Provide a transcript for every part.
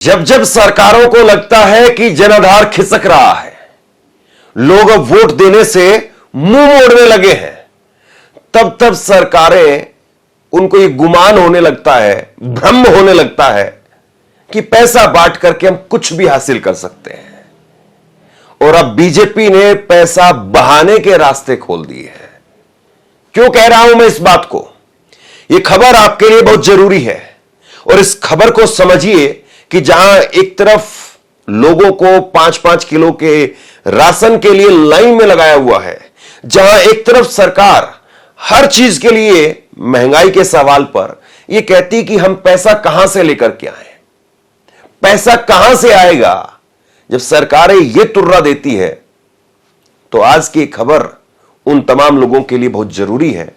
जब जब सरकारों को लगता है कि जनाधार खिसक रहा है, लोग अब वोट देने से मुंह मोड़ने लगे हैं, तब तब सरकारें उनको ये गुमान होने लगता है, भ्रम होने लगता है कि पैसा बांट करके हम कुछ भी हासिल कर सकते हैं। और अब बीजेपी ने पैसा बहाने के रास्ते खोल दिए हैं। क्यों कह रहा हूं मैं इस बात को? यह खबर आपके लिए बहुत जरूरी है और इस खबर को समझिए कि जहां एक तरफ लोगों को 5-5 किलो के राशन के लिए लाइन में लगाया हुआ है, जहां एक तरफ सरकार हर चीज के लिए महंगाई के सवाल पर यह कहती कि हम पैसा कहां से लेकर के आए, पैसा कहां से आएगा, जब सरकारें यह तुर्रा देती है, तो आज की खबर उन तमाम लोगों के लिए बहुत जरूरी है।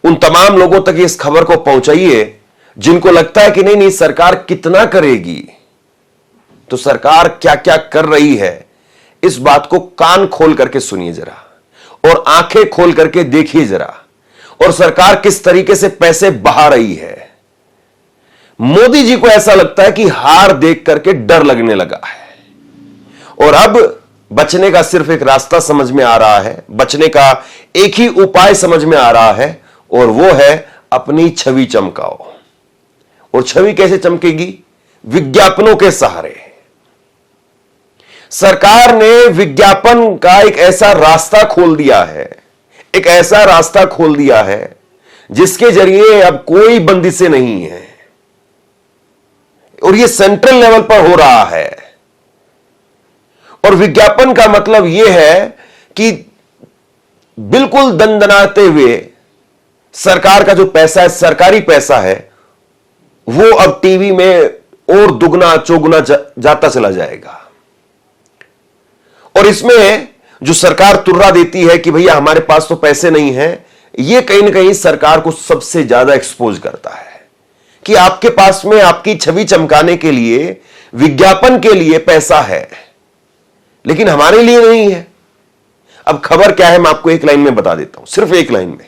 उन तमाम लोगों तक इस खबर को पहुंचाइए जिनको लगता है कि नहीं नहीं सरकार कितना करेगी, तो सरकार क्या क्या कर रही है, इस बात को कान खोल करके सुनिए जरा और आंखें खोल करके देखिए जरा, और सरकार किस तरीके से पैसे बहा रही है। मोदी जी को ऐसा लगता है कि हार देख करके डर लगने लगा है और अब बचने का सिर्फ एक रास्ता समझ में आ रहा है, बचने का एक ही उपाय समझ में आ रहा है, और वो है अपनी छवि चमकाओ। और छवि कैसे चमकेगी? विज्ञापनों के सहारे। सरकार ने विज्ञापन का एक ऐसा रास्ता खोल दिया है, एक ऐसा रास्ता खोल दिया है जिसके जरिए अब कोई बंदिशें नहीं है, और यह सेंट्रल लेवल पर हो रहा है। और विज्ञापन का मतलब यह है कि बिल्कुल दनदनाते हुए सरकार का जो पैसा है, सरकारी पैसा है, वो अब टीवी में और दुगना चौगुना जाता चला जाएगा। और इसमें जो सरकार तुर्रा देती है कि भैया हमारे पास तो पैसे नहीं हैं, यह कहीं ना कहीं सरकार को सबसे ज्यादा एक्सपोज करता है कि आपके पास में आपकी छवि चमकाने के लिए, विज्ञापन के लिए पैसा है, लेकिन हमारे लिए नहीं है। अब खबर क्या है मैं आपको एक लाइन में बता देता हूं, सिर्फ एक लाइन में।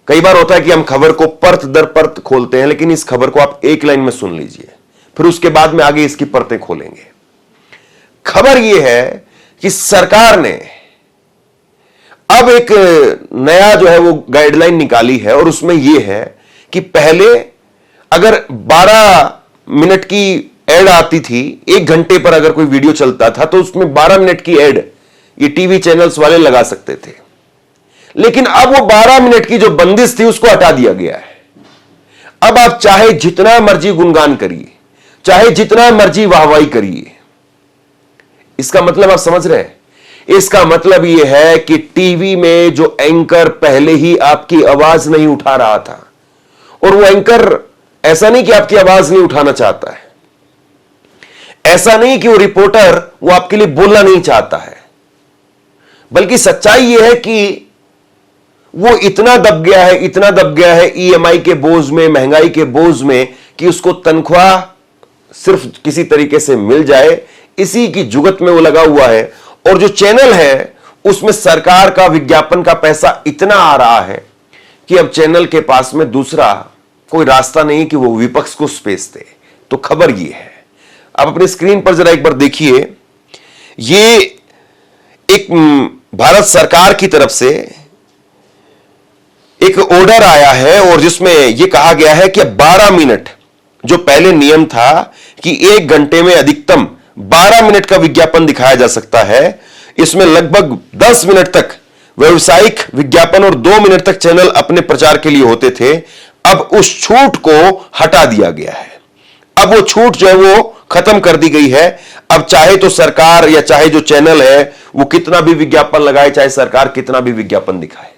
कई बार होता है कि हम खबर को परत दर परत खोलते हैं, लेकिन इस खबर को आप एक लाइन में सुन लीजिए, फिर उसके बाद में आगे इसकी परतें खोलेंगे। खबर यह है कि सरकार ने अब एक नया जो है वो गाइडलाइन निकाली है, और उसमें यह है कि पहले अगर 12 मिनट की एड आती थी, 1 घंटे पर अगर कोई वीडियो चलता था, तो उसमें 12 मिनट की एड ये टीवी चैनल्स वाले लगा सकते थे। लेकिन अब वो 12 मिनट की जो बंदिश थी उसको हटा दिया गया है। अब आप चाहे जितना मर्जी गुणगान करिए, चाहे जितना मर्जी वाहवाही करिए। इसका मतलब आप समझ रहे हैं? इसका मतलब यह है कि टीवी में जो एंकर पहले ही आपकी आवाज नहीं उठा रहा था, और वो एंकर ऐसा नहीं कि आपकी आवाज नहीं उठाना चाहता है, ऐसा नहीं कि वो रिपोर्टर वो आपके लिए बोलना नहीं चाहता है, बल्कि सच्चाई यह है कि वो इतना दब गया है, इतना दब गया है ईएमआई के बोझ में, महंगाई के बोझ में, कि उसको तनख्वाह सिर्फ किसी तरीके से मिल जाए, इसी की जुगत में वो लगा हुआ है। और जो चैनल है उसमें सरकार का विज्ञापन का पैसा इतना आ रहा है कि अब चैनल के पास में दूसरा कोई रास्ता नहीं कि वो विपक्ष को स्पेस दे। तो खबर ये है, आप अपने स्क्रीन पर जरा एक बार देखिए, ये एक भारत सरकार की तरफ से एक ऑर्डर आया है, और जिसमें यह कहा गया है कि 12 मिनट, जो पहले नियम था कि 1 घंटे में अधिकतम 12 मिनट का विज्ञापन दिखाया जा सकता है, इसमें लगभग 10 मिनट तक व्यावसायिक विज्ञापन और 2 मिनट तक चैनल अपने प्रचार के लिए होते थे। अब उस छूट को हटा दिया गया है। अब वो छूट जो है वो खत्म कर दी गई है। अब चाहे तो सरकार या चाहे जो चैनल है वो कितना भी विज्ञापन लगाए, चाहे सरकार कितना भी विज्ञापन दिखाए।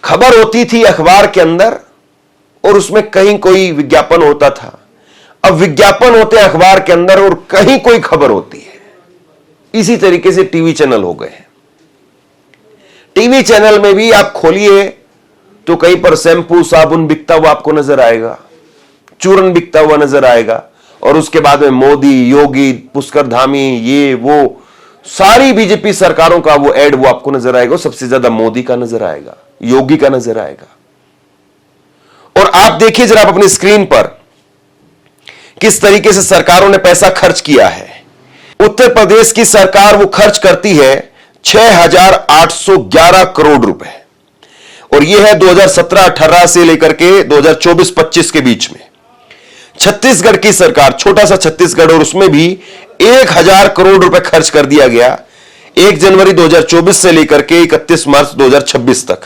खबर होती थी अखबार के अंदर और उसमें कहीं कोई विज्ञापन होता था, अब विज्ञापन होते हैं अखबार के अंदर और कहीं कोई खबर होती है। इसी तरीके से टीवी चैनल हो गए हैं। टीवी चैनल में भी आप खोलिए तो कहीं पर शैंपू साबुन बिकता हुआ आपको नजर आएगा, चूरन बिकता हुआ नजर आएगा, और उसके बाद में मोदी, योगी, पुष्कर धामी, ये वो सारी बीजेपी सरकारों का वो एड वो आपको नजर आएगा। सबसे ज्यादा मोदी का नजर आएगा, योगी का नजर आएगा। और आप देखिए जरा आप अपनी स्क्रीन पर किस तरीके से सरकारों ने पैसा खर्च किया है। उत्तर प्रदेश की सरकार वो खर्च करती है 6,811 करोड़ रुपए, और यह है 2017-18 से लेकर के 2024-25 के बीच में। छत्तीसगढ़ की सरकार, छोटा सा छत्तीसगढ़, और उसमें भी 1,000 करोड़ रुपए खर्च कर दिया गया 1 जनवरी 2024 से लेकर के 31 मार्च 2026 तक।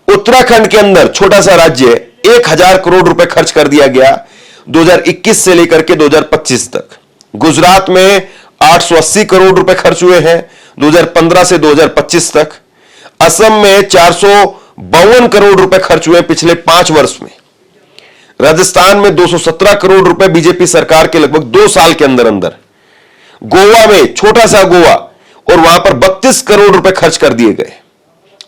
उत्तराखंड के अंदर, छोटा सा राज्य, 1,000 करोड़ रुपए खर्च कर दिया गया 2021 से लेकर के 2025 तक। गुजरात में 880 करोड़ रुपए खर्च हुए हैं 2015 से 2025 तक। असम में 452 करोड़ रुपए खर्च हुए पिछले 5 वर्ष में। राजस्थान में 217 करोड़ रुपए बीजेपी सरकार के लगभग 2 साल के अंदर अंदर। गोवा में, छोटा सा गोवा, और वहां पर 32 करोड़ रुपए खर्च कर दिए गए।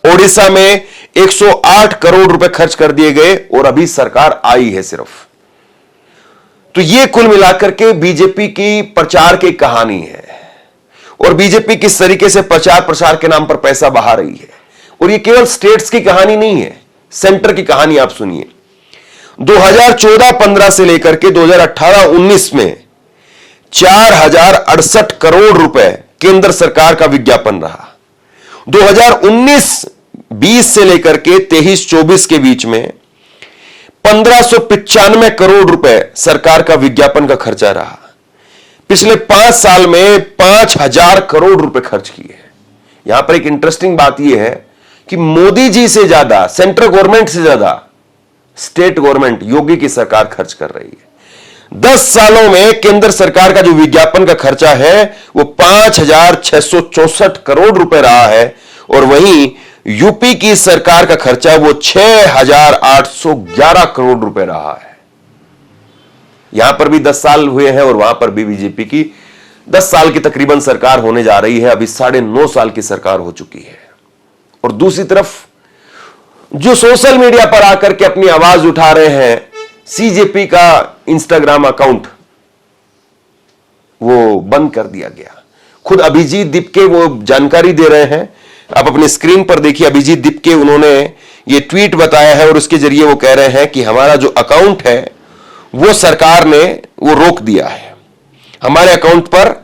ओडिशा में 108 करोड़ रुपए खर्च कर दिए गए, और अभी सरकार आई है सिर्फ। तो यह कुल मिलाकर के बीजेपी की प्रचार की कहानी है, और बीजेपी किस तरीके से प्रचार प्रसार के नाम पर पैसा बहा रही है। और यह केवल स्टेट्स की कहानी नहीं है, सेंटर की कहानी आप सुनिए। 2014-15 से लेकर के 2018-19 में 4,068 करोड़ रुपए केंद्र सरकार का विज्ञापन रहा। 2019-20 से लेकर के 23-24 के बीच में 1,595 करोड़ रुपए सरकार का विज्ञापन का खर्चा रहा। पिछले 5 साल में 5,000 करोड़ रुपए खर्च किए। यहां पर एक इंटरेस्टिंग बात यह है कि मोदी जी से ज्यादा, सेंट्रल गवर्नमेंट से ज्यादा स्टेट गवर्नमेंट, योगी की सरकार खर्च कर रही है। 10 सालों में केंद्र सरकार का जो विज्ञापन का खर्चा है वो 5,664 करोड़ रुपए रहा है, और वहीं यूपी की सरकार का खर्चा वो 6,811 करोड़ रुपए रहा है। यहां पर भी 10 साल हुए हैं, और वहां पर भी बीजेपी की 10 साल की तकरीबन सरकार होने जा रही है। अभी 9.5 साल की सरकार हो चुकी है। और दूसरी तरफ जो सोशल मीडिया पर आकर के अपनी आवाज उठा रहे हैं, सीजेपी का इंस्टाग्राम अकाउंट वो बंद कर दिया गया। खुद अभिजीत दीपके वो जानकारी दे रहे हैं, आप अपनी स्क्रीन पर देखिए। अभिजीत दीपके, उन्होंने ये ट्वीट बताया है, और उसके जरिए वो कह रहे हैं कि हमारा जो अकाउंट है वो सरकार ने वो रोक दिया है। हमारे अकाउंट पर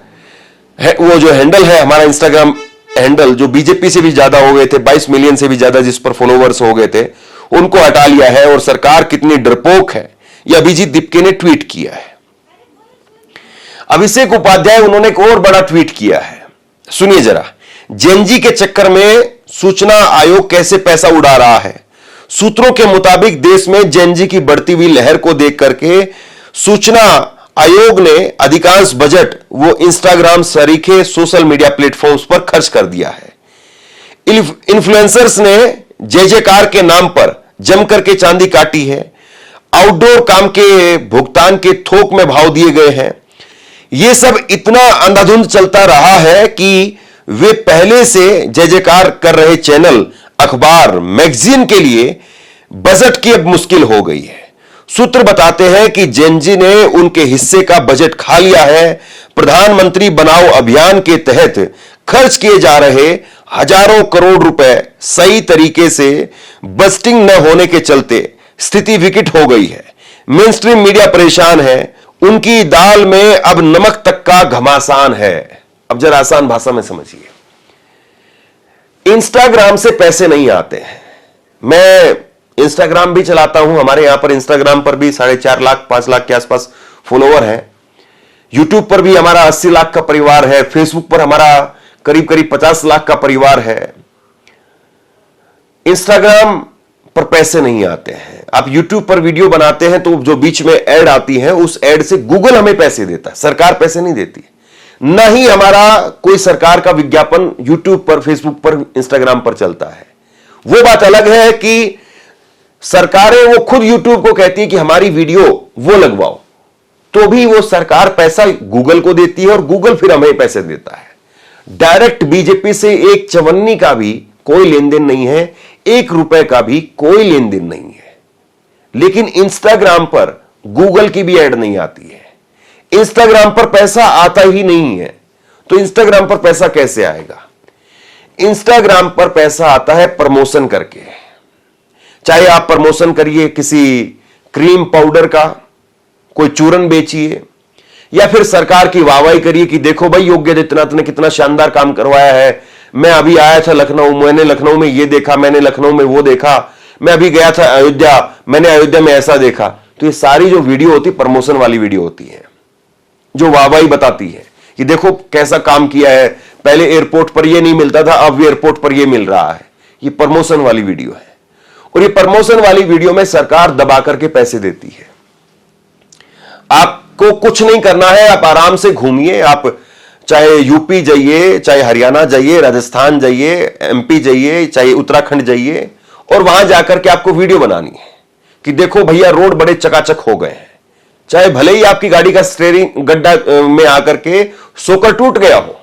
है वो जो हैंडल है, हमारा इंस्टाग्राम हैंडल, जो बीजेपी से भी ज्यादा हो गए थे, 22 मिलियन से भी ज्यादा जिस पर फॉलोवर्स हो गए थे, उनको हटा लिया है। और सरकार कितनी डरपोक है, यह अभिजीत दीपके ने ट्वीट किया है। अभिषेक उपाध्याय, उन्होंने एक और बड़ा ट्वीट किया है, सुनिए जरा। जेएनजी के चक्कर में सूचना आयोग कैसे पैसा उड़ा रहा है। सूत्रों के मुताबिक देश में जेएनजी की बढ़ती हुई लहर को देख करके सूचना आयोग ने अधिकांश बजट वो इंस्टाग्राम सरीखे सोशल मीडिया प्लेटफॉर्म्स पर खर्च कर दिया है। इन्फ्लुएंसर्स ने जय जयकार के नाम पर जमकर के चांदी काटी है। आउटडोर काम के भुगतान के थोक में भाव दिए गए हैं। यह सब इतना अंधाधुंध चलता रहा है कि वे पहले से जय जयकार कर रहे चैनल, अखबार, मैगजीन के लिए बजट की अब मुश्किल हो गई है। सूत्र बताते हैं कि जेएनजी ने उनके हिस्से का बजट खा लिया है। प्रधानमंत्री बनाओ अभियान के तहत खर्च किए जा रहे हजारों करोड़ रुपए सही तरीके से बजटिंग न होने के चलते स्थिति विकट हो गई है। मेनस्ट्रीम मीडिया परेशान है। उनकी दाल में अब नमक तक का घमासान है। अब जरा आसान भाषा में समझिए। इंस्टाग्राम से पैसे नहीं आते हैं। मैं इंस्टाग्राम भी चलाता हूं। हमारे यहां पर इंस्टाग्राम पर भी 4.5 लाख 5 लाख के आसपास फॉलोवर हैं। यूट्यूब पर भी हमारा 80 लाख का परिवार है। फेसबुक पर हमारा करीब करीब 50 लाख का परिवार है। इंस्टाग्राम पर पैसे नहीं आते हैं। आप यूट्यूब पर वीडियो बनाते हैं तो जो बीच में ऐड आती है, उस ऐड से गूगल हमें पैसे देता है, सरकार पैसे नहीं देती। न ही हमारा कोई सरकार का विज्ञापन यूट्यूब पर, फेसबुक पर, इंस्टाग्राम पर चलता है। वो बात अलग है कि सरकारें वो खुद यूट्यूब को कहती है कि हमारी वीडियो वो लगवाओ, तो भी वो सरकार पैसा गूगल को देती है और गूगल फिर हमें पैसे देता है। डायरेक्ट बीजेपी से एक चवन्नी का भी कोई लेन देन नहीं है, 1 रुपए का भी कोई लेन देन नहीं है। लेकिन इंस्टाग्राम पर गूगल की भी ऐड नहीं आती है। इंस्टाग्राम पर पैसा आता ही नहीं है, तो इंस्टाग्राम पर पैसा कैसे आएगा? इंस्टाग्राम पर पैसा आता है प्रमोशन करके। चाहे आप प्रमोशन करिए किसी क्रीम पाउडर का, कोई चूरन बेचिए, या फिर सरकार की वाहवाही करिए कि देखो भाई योगी आदित्यनाथ ने कितना शानदार काम करवाया है, मैं अभी आया था लखनऊ, मैंने लखनऊ में ये देखा, मैंने लखनऊ में वो देखा, मैं अभी गया था अयोध्या, मैंने अयोध्या में ऐसा देखा। तो ये सारी जो वीडियो होती, प्रमोशन वाली वीडियो होती है, जो वाहवाही बताती है कि देखो कैसा काम किया है, पहले एयरपोर्ट पर ये नहीं मिलता था, अब एयरपोर्ट पर ये मिल रहा है। ये प्रमोशन वाली वीडियो है, और ये प्रमोशन वाली वीडियो में सरकार दबा करके पैसे देती है। आपको कुछ नहीं करना है, आप आराम से घूमिए, आप चाहे यूपी जाइए, चाहे हरियाणा जाइए, राजस्थान जाइए, एमपी जाइए, चाहे उत्तराखंड जाइए, और वहां जाकर के आपको वीडियो बनानी है कि देखो भैया रोड बड़े चकाचक हो गए हैं। चाहे भले ही आपकी गाड़ी का स्टीयरिंग गड्ढा में आकर के सोकर टूट गया हो,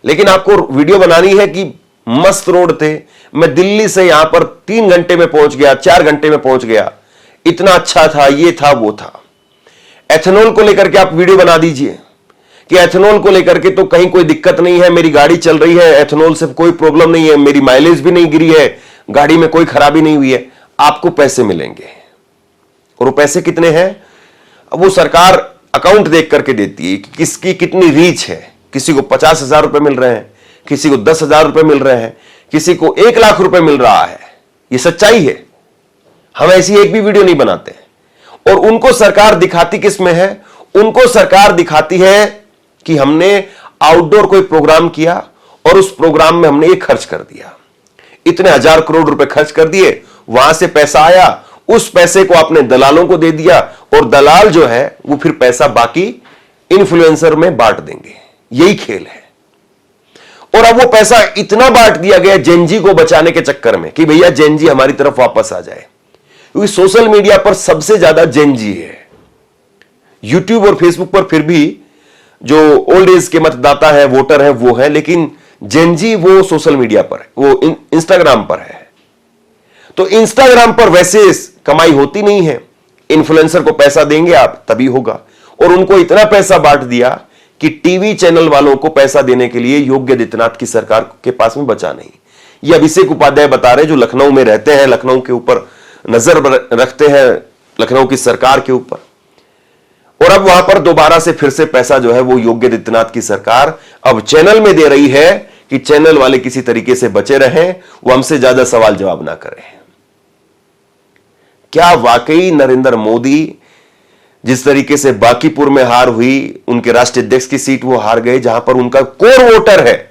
लेकिन आपको वीडियो बनानी है कि मस्त रोड थे, मैं दिल्ली से यहां पर 3 घंटे में पहुंच गया, 4 घंटे में पहुंच गया, इतना अच्छा था, ये था वो था। एथेनॉल को लेकर के आप वीडियो बना दीजिए कि एथेनॉल को लेकर के तो कहीं कोई दिक्कत नहीं है, मेरी गाड़ी चल रही है, एथेनॉल से कोई प्रॉब्लम नहीं है, मेरी माइलेज भी नहीं गिरी है, गाड़ी में कोई खराबी नहीं हुई है। आपको पैसे मिलेंगे, और वो पैसे कितने हैं अब वो सरकार अकाउंट देख करके देती है कि किसकी कितनी रीच है। किसी को 50,000 रुपए मिल रहे हैं, किसी को 10,000 रुपए मिल रहे हैं, किसी को 1 लाख रुपए मिल रहा है। ये सच्चाई है, हम ऐसी एक भी वीडियो नहीं बनाते। और उनको सरकार दिखाती किस में है? उनको सरकार दिखाती है कि हमने आउटडोर कोई प्रोग्राम किया और उस प्रोग्राम में हमने ये खर्च कर दिया, इतने 1000 करोड़ रुपए खर्च कर दिए, वहां से पैसा आया, उस पैसे को आपने दलालों को दे दिया, और दलाल जो है वो फिर पैसा बाकी इन्फ्लुएंसर में बांट देंगे। यही खेल है। और अब वो पैसा इतना बांट दिया गया जेनजी को बचाने के चक्कर में कि भैया जेनजी हमारी तरफ वापस आ जाए, क्योंकि सोशल मीडिया पर सबसे ज्यादा जेनजी है। यूट्यूब और फेसबुक पर फिर भी जो ओल्ड एज के मतदाता है, वोटर है, वो है, लेकिन जेनजी वो सोशल मीडिया पर है, वो इंस्टाग्राम पर है। तो इंस्टाग्राम पर वैसे कमाई होती नहीं है, इन्फ्लुएंसर को पैसा देंगे आप तभी होगा। और उनको इतना पैसा बांट दिया कि टीवी चैनल वालों को पैसा देने के लिए योगी आदित्यनाथ की सरकार के पास में बचा नहीं। ये अभिषेक उपाध्याय बता रहे, जो लखनऊ में रहते हैं, लखनऊ के ऊपर नजर रखते हैं, लखनऊ की सरकार के ऊपर। और अब वहां पर दोबारा से फिर से पैसा जो है वो योगी आदित्यनाथ की सरकार अब चैनल में दे रही है कि चैनल वाले किसी तरीके से बचे रहें, वो हमसे ज्यादा सवाल जवाब ना करें। क्या वाकई नरेंद्र मोदी जिस तरीके से बांकीपुर में हार हुई, उनके राष्ट्रीय अध्यक्ष की सीट वो हार गए, जहां पर उनका कोर वोटर है,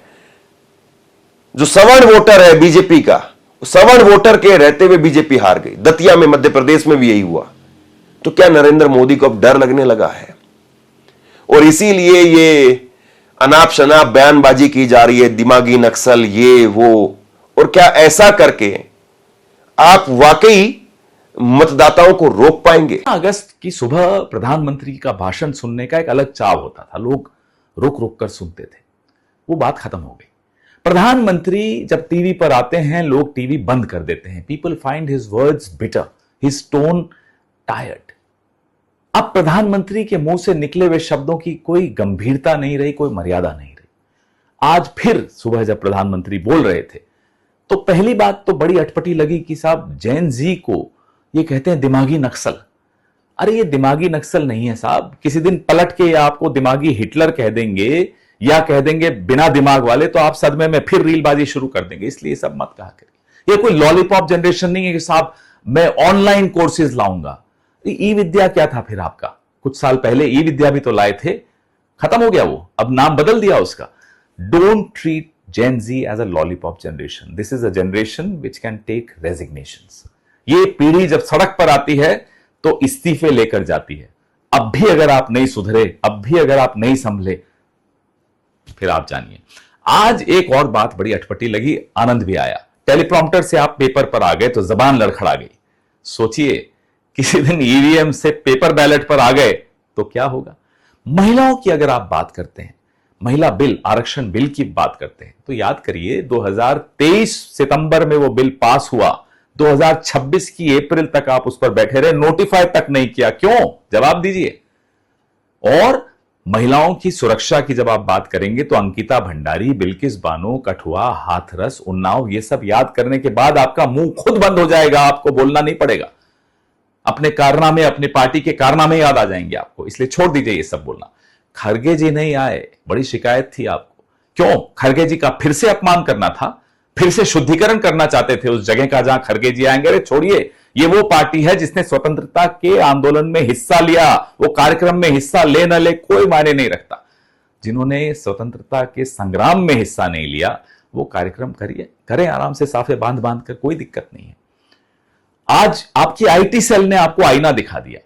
जो सवर्ण वोटर है बीजेपी का, सवर्ण वोटर के रहते हुए बीजेपी हार गई। दतिया में, मध्य प्रदेश में भी यही हुआ। तो क्या नरेंद्र मोदी को अब डर लगने लगा है? और इसीलिए ये अनाप शनाप बयानबाजी की जा रही है, दिमागी नक्सल, ये वो। और क्या ऐसा करके आप वाकई मतदाताओं को रोक पाएंगे? अगस्त की सुबह प्रधानमंत्री का भाषण सुनने का एक अलग चाव होता था, लोग रुक रुक कर सुनते थे। वो बात खत्म हो गई। प्रधानमंत्री जब टीवी पर आते हैं, लोग टीवी बंद कर देते हैं। People find his words bitter, his tone tired. अब प्रधानमंत्री के मुंह से निकले हुए शब्दों की कोई गंभीरता नहीं रही, कोई मर्यादा नहीं रही। आज फिर सुबह जब प्रधानमंत्री बोल रहे थे तो पहली बात तो बड़ी अटपटी लगी कि साहब जेन जी को ये कहते हैं दिमागी नक्सल। अरे ये दिमागी नक्सल नहीं है साहब। किसी दिन पलट के आपको दिमागी हिटलर कह देंगे या कह देंगे बिना दिमाग वाले, तो आप सदमे में फिर रीलबाजी शुरू कर देंगे। इसलिए सब मत कहा करिए। ये कोई लॉलीपॉप जनरेशन नहीं है कि साहब मैं ऑनलाइन कोर्सेज लाऊंगा। ई विद्या क्या था फिर आपका? कुछ साल पहले ई विद्या भी तो लाए थे, खत्म हो गया वो, अब नाम बदल दिया उसका। Don't treat Gen Z as a lollipop generation. This is a generation which can take resignations. ये पीढ़ी जब सड़क पर आती है तो इस्तीफे लेकर जाती है। अब भी अगर आप नहीं सुधरे, अब भी अगर आप नहीं संभले, फिर आप जानिए। आज एक और बात बड़ी अटपटी लगी, आनंद भी आया। टेलीप्रॉम्प्टर से आप पेपर पर आ गए तो जबान लड़खड़ा गई। सोचिए किसी दिन ईवीएम से पेपर बैलेट पर आ गए तो क्या होगा। महिलाओं की अगर आप बात करते हैं, महिला बिल, आरक्षण बिल की बात करते हैं, तो याद करिए 2023 सितंबर में वो बिल पास हुआ। 2026 की अप्रैल तक आप उस पर बैठे रहे, नोटिफाई तक नहीं किया। क्यों? जवाब दीजिए। और महिलाओं की सुरक्षा की जब आप बात करेंगे तो अंकिता भंडारी, बिल्किस बानो, कठुआ, हाथरस, उन्नाव, ये सब याद करने के बाद आपका मुंह खुद बंद हो जाएगा, आपको बोलना नहीं पड़ेगा। अपने कारनामे, अपनी पार्टी के कारनामे याद आ जाएंगे आपको, इसलिए छोड़ दीजिए ये सब बोलना। खरगे जी नहीं आए, बड़ी शिकायत थी आपको। क्यों? खरगे जी का फिर से अपमान करना था, फिर से शुद्धिकरण करना चाहते थे उस जगह का जहां खरगे जी आएंगे। अरे छोड़िए, ये वो पार्टी है जिसने स्वतंत्रता के आंदोलन में हिस्सा लिया, वो कार्यक्रम में हिस्सा ले न ले कोई मायने नहीं रखता। जिन्होंने स्वतंत्रता के संग्राम में हिस्सा नहीं लिया वो कार्यक्रम करिए, करें आराम से, साफे बांध बांध कर, कोई दिक्कत नहीं है। आज आपकी आईटी सेल ने आपको आईना दिखा दिया।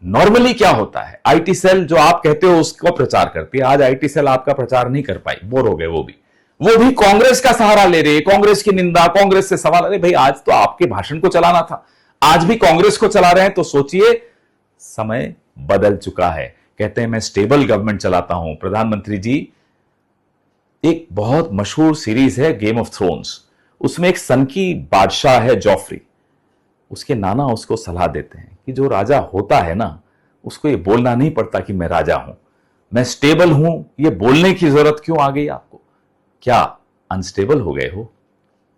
नॉर्मली क्या होता है, आईटी सेल जो आप कहते हो उसको प्रचार करती है, आज आईटी सेल आपका प्रचार नहीं कर पाई, बोर हो गए। वो भी कांग्रेस का सहारा ले रहे, कांग्रेस की निंदा, कांग्रेस से सवाल। अरे भाई, आज तो आपके भाषण को चलाना था, आज भी कांग्रेस को चला रहे हैं, तो सोचिए समय बदल चुका है। कहते हैं मैं स्टेबल गवर्नमेंट चलाता हूं। प्रधानमंत्री जी, एक बहुत मशहूर सीरीज है गेम ऑफ थ्रोन्स, उसमें एक सन की बादशाह है जॉफ्री, उसके नाना उसको सलाह देते हैं कि जो राजा होता है ना, उसको ये बोलना नहीं पड़ता कि मैं राजा हूं, मैं स्टेबल हूं, ये बोलने की जरूरत क्यों आ गई आपको? क्या अनस्टेबल हो गए हो?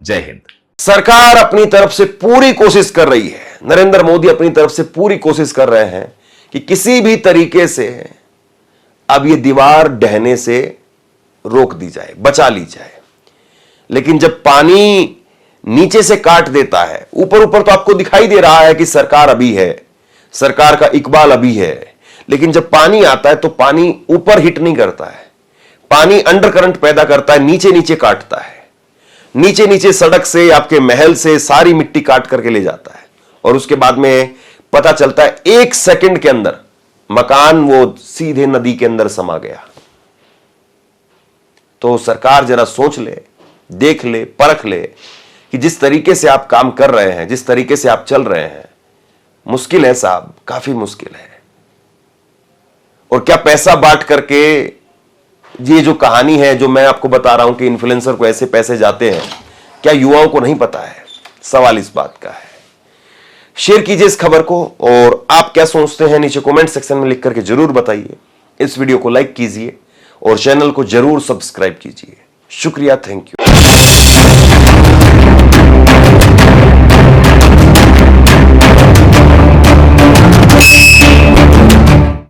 जय हिंद। सरकार अपनी तरफ से पूरी कोशिश कर रही है, नरेंद्र मोदी अपनी तरफ से पूरी कोशिश कर रहे हैं कि किसी भी तरीके से अब ये दीवार ढहने से रोक दी जाए, बचा ली जाए। लेकिन जब पानी नीचे से काट देता है, ऊपर ऊपर तो आपको दिखाई दे रहा है कि सरकार अभी है, सरकार का इकबाल अभी है, लेकिन जब पानी आता है तो पानी ऊपर हिट नहीं करता है, पानी अंडर करंट पैदा करता है, नीचे नीचे काटता है, नीचे नीचे सड़क से, आपके महल से सारी मिट्टी काट करके ले जाता है, और उसके बाद में पता चलता है 1 सेकंड के अंदर मकान वो सीधे नदी के अंदर समा गया। तो सरकार जरा सोच ले, देख ले, परख ले कि जिस तरीके से आप काम कर रहे हैं, जिस तरीके से आप चल रहे हैं, मुश्किल है साहब, काफी मुश्किल है। और क्या पैसा बांट करके, ये जो कहानी है जो मैं आपको बता रहा हूं कि इन्फ्लुएंसर को ऐसे पैसे जाते हैं, क्या युवाओं को नहीं पता है? सवाल इस बात का है। शेयर कीजिए इस खबर को, और आप क्या सोचते हैं नीचे कमेंट सेक्शन में लिख करके जरूर बताइए। इस वीडियो को लाइक कीजिए और चैनल को जरूर सब्सक्राइब कीजिए। शुक्रिया, थैंक यू।